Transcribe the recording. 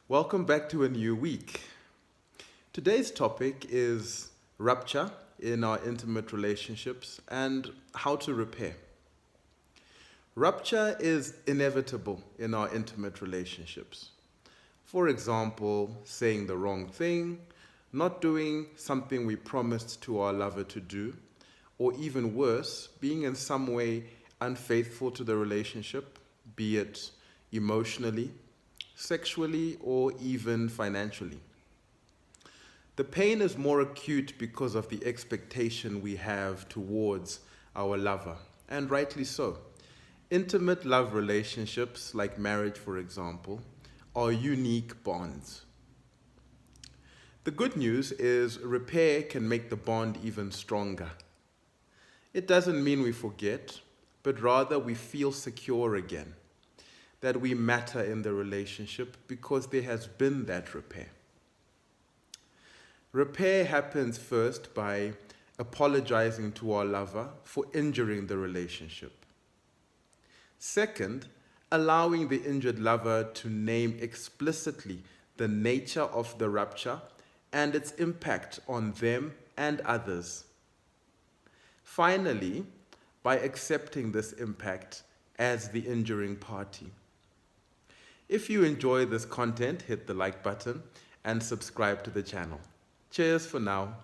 Welcome back to a new week. Today's topic is rupture in our intimate relationships and how to repair. Rupture is inevitable in our intimate relationships. For example, saying the wrong thing, not doing something we promised to our lover to do, or even worse, being in some way unfaithful to the relationship, be it emotionally, sexually, or even financially. The pain is more acute because of the expectation we have towards our lover, and rightly so. Intimate love relationships, like marriage for example, are unique bonds. The good news is repair can make the bond even stronger. It doesn't mean we forget, but rather we feel secure again, that we matter in the relationship because there has been that repair. Repair happens first by apologizing to our lover for injuring the relationship. Second, allowing the injured lover to name explicitly the nature of the rupture and its impact on them and others. Finally, by accepting this impact as the injuring party. If you enjoy this content, hit the like button and subscribe to the channel. Cheers for now.